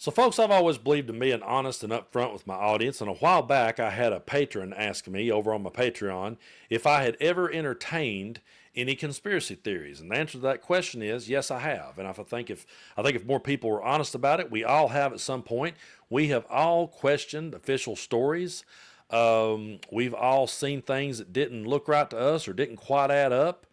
So, folks, I've always believed in being honest and upfront with my audience, and a while back I had a patron ask me over on my Patreon if I had ever entertained any conspiracy theories. And the answer to that question is yes, I have. And if more people were honest about it, we all have at some point. We have all questioned official stories. We've all seen things that didn't look right to us or didn't quite add up.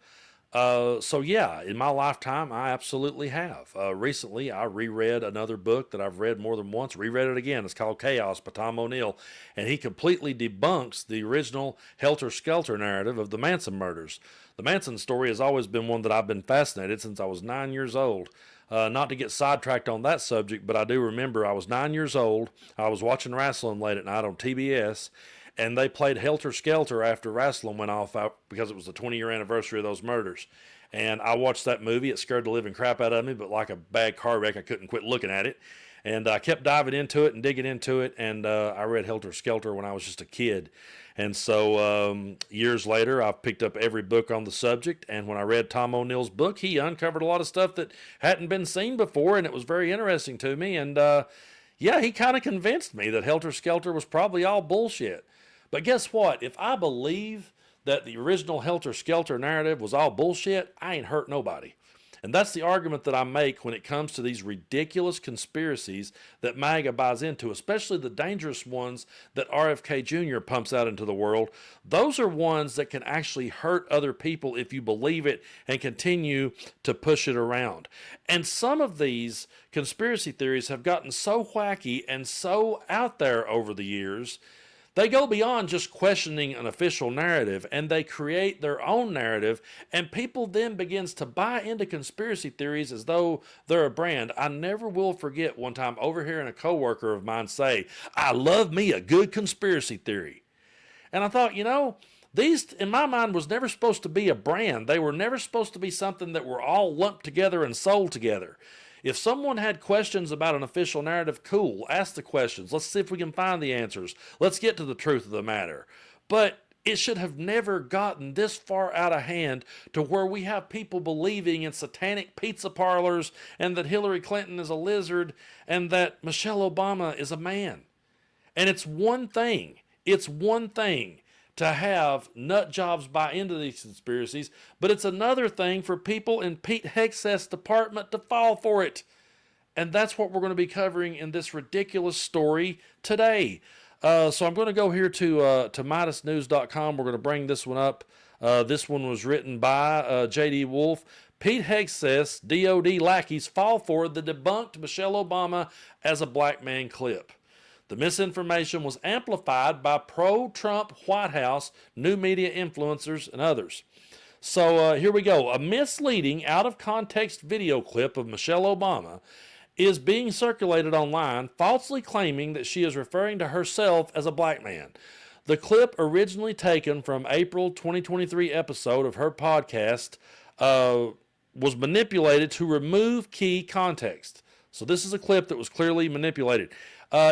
So yeah, in my lifetime, I absolutely have. Recently, I reread another book that I've read more than once. Reread it again. It's called Chaos by Tom O'Neill, and he completely debunks the original helter-skelter narrative of the Manson murders. The Manson story has always been one that I've been fascinated since I was 9 years old. Not to get sidetracked on that subject, but I do remember I was 9 years old. I was watching wrestling late at night on TBS, and they played Helter Skelter after wrestling went off because it was the 20-year anniversary of those murders. And I watched that movie. It scared the living crap out of me, but like a bad car wreck, I couldn't quit looking at it. And I kept diving into it and digging into it, and I read Helter Skelter when I was just a kid. And so years later, I've picked up every book on the subject, and when I read Tom O'Neill's book, he uncovered a lot of stuff that hadn't been seen before, and it was very interesting to me. And yeah, he kind of convinced me that Helter Skelter was probably all bullshit. But guess what? If I believe that the original Helter Skelter narrative was all bullshit, I ain't hurt nobody. And that's the argument that I make when it comes to these ridiculous conspiracies that MAGA buys into, especially the dangerous ones that RFK Jr. pumps out into the world. Those are ones that can actually hurt other people if you believe it and continue to push it around. And some of these conspiracy theories have gotten so wacky and so out there over the years. They go beyond just questioning an official narrative, and they create their own narrative, and people then begins to buy into conspiracy theories as though they're a brand. I never will forget one time overhearing a coworker of mine say, "I love me a good conspiracy theory." And I thought, these, in my mind, was never supposed to be a brand. They were never supposed to be something that were all lumped together and sold together. If someone had questions about an official narrative, cool, ask the questions. Let's see if we can find the answers. Let's get to the truth of the matter. But it should have never gotten this far out of hand to where we have people believing in satanic pizza parlors and that Hillary Clinton is a lizard and that Michelle Obama is a man. And it's one thing to have nut jobs buy into these conspiracies, but it's another thing for people in Pete Hegseth's department to fall for it. And that's what we're going to be covering in this ridiculous story today. So I'm going to go here to MidasNews.com. We're going to bring this one up. This one was written by J.D. Wolf. Pete Hegseth's DOD lackeys fall for the debunked Michelle Obama as a black man clip. The misinformation was amplified by pro-Trump White House, new media influencers, and others. So here we go. A misleading, out-of-context video clip of Michelle Obama is being circulated online, falsely claiming that she is referring to herself as a black man. The clip, originally taken from April 2023 episode of her podcast, was manipulated to remove key context. So this is a clip that was clearly manipulated.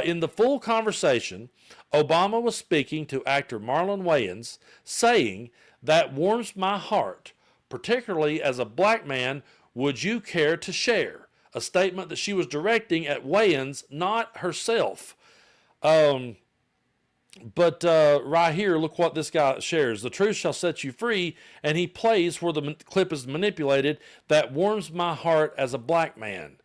In the full conversation, Obama was speaking to actor Marlon Wayans, saying, "That warms my heart, particularly as a black man. Would you care to share?" A statement that she was directing at Wayans, not herself. But right here, look what this guy shares. "The truth shall set you free," and he plays where the clip is manipulated, "That warms my heart as a black man."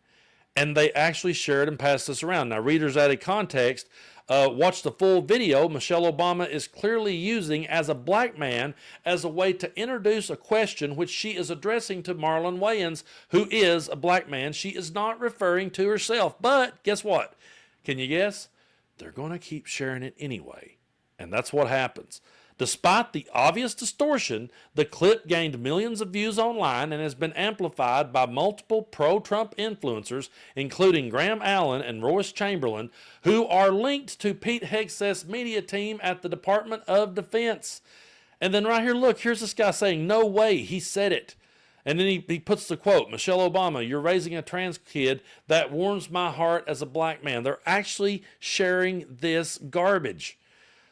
And they actually shared and passed this around. Now, readers added context. Watch the full video. Michelle Obama is clearly using as a black man as a way to introduce a question which she is addressing to Marlon Wayans, who is a black man. She is not referring to herself. But guess what? Can you guess? They're going to keep sharing it anyway. And that's what happens. Despite the obvious distortion, the clip gained millions of views online and has been amplified by multiple pro-Trump influencers, including Graham Allen and Royce Chamberlain, who are linked to Pete Hegseth's media team at the Department of Defense. And then right here, look, here's this guy saying, "No way, he said it." And then he puts the quote, "Michelle Obama, you're raising a trans kid. That warms my heart as a black man." They're actually sharing this garbage.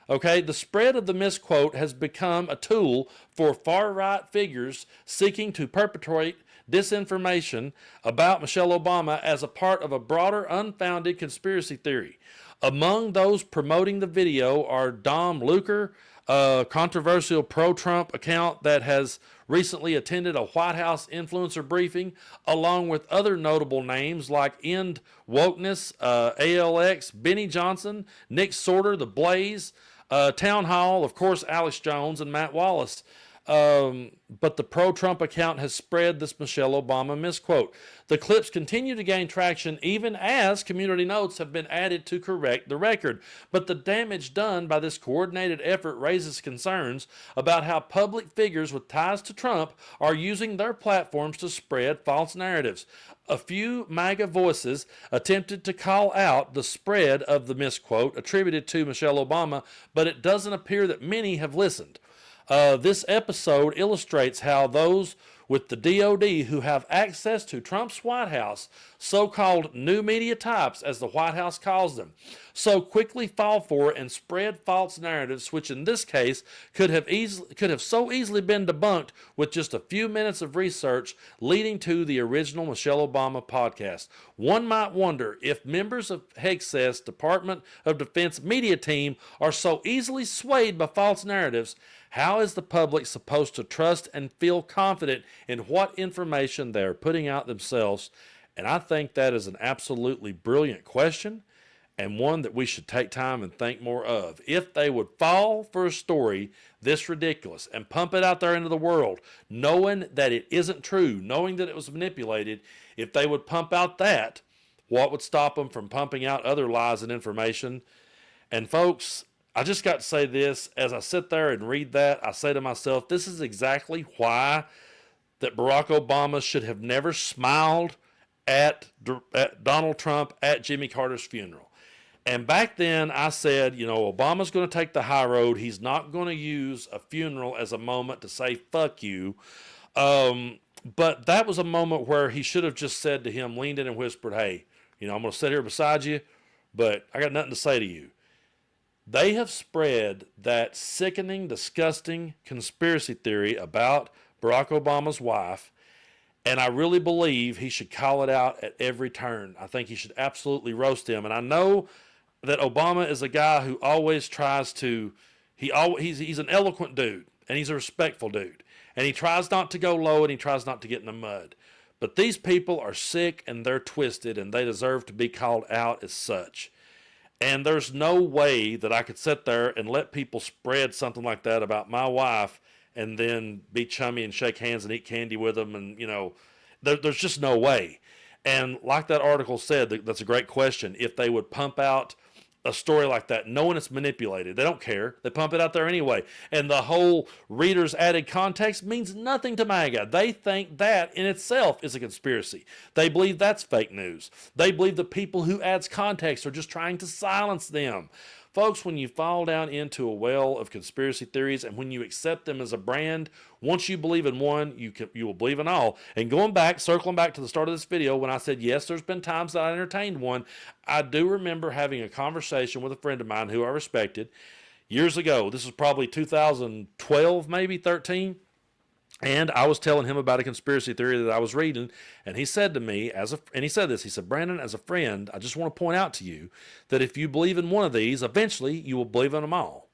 Okay, the spread of the misquote has become a tool for far-right figures seeking to perpetuate disinformation about Michelle Obama as a part of a broader unfounded conspiracy theory. Among those promoting the video are Dom Luker, a controversial pro-Trump account that has recently attended a White House influencer briefing, along with other notable names like End Wokeness, ALX, Benny Johnson, Nick Sorter, The Blaze, Town Hall, of course, Alex Jones, and Matt Wallace. But the pro-Trump account has spread this Michelle Obama misquote. The clips continue to gain traction even as community notes have been added to correct the record. But the damage done by this coordinated effort raises concerns about how public figures with ties to Trump are using their platforms to spread false narratives. A few MAGA voices attempted to call out the spread of the misquote attributed to Michelle Obama, but it doesn't appear that many have listened. This episode illustrates how those with the DOD who have access to Trump's White House, so-called new media types, as the White House calls them, so quickly fall for and spread false narratives, which in this case could have so easily been debunked with just a few minutes of research leading to the original Michelle Obama podcast. One might wonder if members of Hegseth's Department of Defense media team are so easily swayed by false narratives. How is the public supposed to trust and feel confident in what information they are putting out themselves? And I think that is an absolutely brilliant question, and one that we should take time and think more of. If they would fall for a story this ridiculous and pump it out there into the world, knowing that it isn't true, knowing that it was manipulated, if they would pump out that, what would stop them from pumping out other lies and information? And folks, I just got to say this, as I sit there and read that, I say to myself, this is exactly why that Barack Obama should have never smiled at Donald Trump at Jimmy Carter's funeral. And back then I said, Obama's going to take the high road. He's not going to use a funeral as a moment to say, fuck you. But that was a moment where he should have just said to him, leaned in and whispered, hey, I'm going to sit here beside you, but I got nothing to say to you. They have spread that sickening, disgusting conspiracy theory about Barack Obama's wife, and I really believe he should call it out at every turn. I think he should absolutely roast him. And I know that Obama is a guy who always tries to, he's an eloquent dude, and he's a respectful dude. And he tries not to go low, and he tries not to get in the mud. But these people are sick, and they're twisted, and they deserve to be called out as such. And there's no way that I could sit there and let people spread something like that about my wife and then be chummy and shake hands and eat candy with them. And, there's just no way. And like that article said, that's a great question. If they would pump out a story like that, knowing it's manipulated, they don't care. They pump it out there anyway. And the whole reader's added context means nothing to MAGA. They think that in itself is a conspiracy. They believe that's fake news. They believe the people who adds context are just trying to silence them. Folks, when you fall down into a well of conspiracy theories and when you accept them as a brand, once you believe in one, you will believe in all. And circling back to the start of this video, when I said, yes, there's been times that I entertained one, I do remember having a conversation with a friend of mine who I respected years ago. This was probably 2012, maybe 13. And I was telling him about a conspiracy theory that I was reading, and he said to me, he said, Brandon, as a friend, I just want to point out to you that if you believe in one of these, eventually you will believe in them all.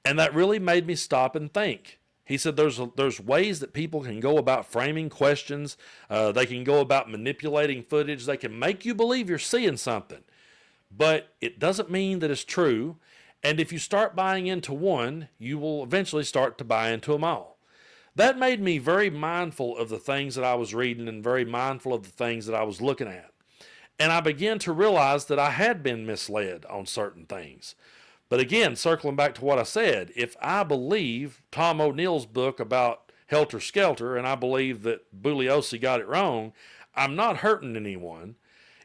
And that really made me stop and think. He said there's ways that people can go about framing questions. They can go about manipulating footage. They can make you believe you're seeing something. But it doesn't mean that it's true. And if you start buying into one, you will eventually start to buy into them all. That made me very mindful of the things that I was reading and very mindful of the things that I was looking at. And I began to realize that I had been misled on certain things. But again, circling back to what I said, if I believe Tom O'Neill's book about Helter Skelter and I believe that Bugliosi got it wrong, I'm not hurting anyone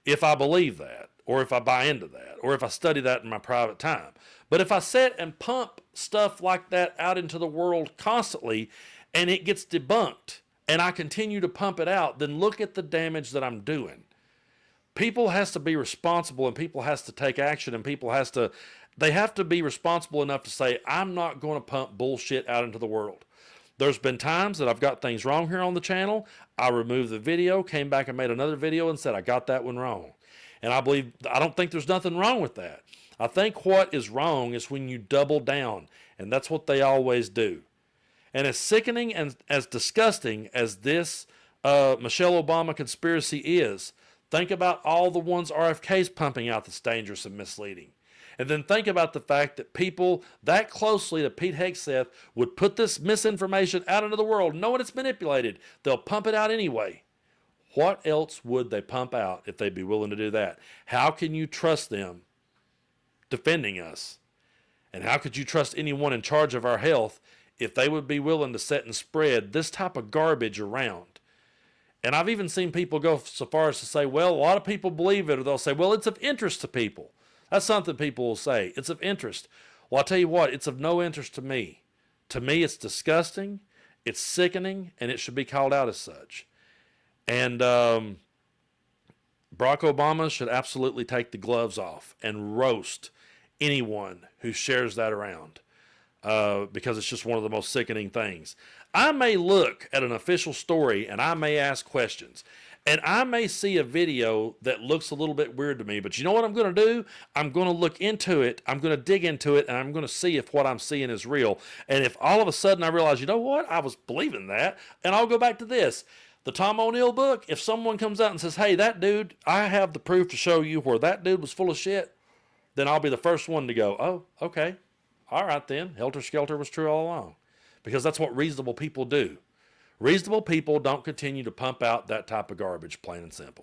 if I believe that, or if I buy into that, or if I study that in my private time. But if I sit and pump stuff like that out into the world constantly, and it gets debunked, and I continue to pump it out, then look at the damage that I'm doing. People has to be responsible, and people has to take action, and they have to be responsible enough to say, I'm not going to pump bullshit out into the world. There's been times that I've got things wrong here on the channel. I removed the video, came back and made another video and said I got that one wrong. And I don't think there's nothing wrong with that. I think what is wrong is when you double down, and that's what they always do. And as sickening and as disgusting as this Michelle Obama conspiracy is, think about all the ones RFK's pumping out that's dangerous and misleading. And then think about the fact that people that closely to Pete Hegseth would put this misinformation out into the world, knowing it's manipulated. They'll pump it out anyway. What else would they pump out if they'd be willing to do that? How can you trust them defending us? And how could you trust anyone in charge of our health if they would be willing to set and spread this type of garbage around? And I've even seen people go so far as to say, well, a lot of people believe it, or they'll say, well, it's of interest to people. That's something people will say. It's of interest. Well, I'll tell you what, it's of no interest to me. To me, it's disgusting, it's sickening, and it should be called out as such. And Barack Obama should absolutely take the gloves off and roast anyone who shares that around, because it's just one of the most sickening things. I may look at an official story and I may ask questions, and I may see a video that looks a little bit weird to me, but you know what I'm going to do? I'm going to look into it, I'm going to dig into it, and I'm going to see if what I'm seeing is real. And if all of a sudden I realize, you know what, I was believing that, and I'll go back to this. The Tom O'Neill book, if someone comes out and says, hey, that dude, I have the proof to show you where that dude was full of shit, then I'll be the first one to go, oh, okay. All right then, Helter Skelter was true all along. Because that's what reasonable people do. Reasonable people don't continue to pump out that type of garbage, plain and simple.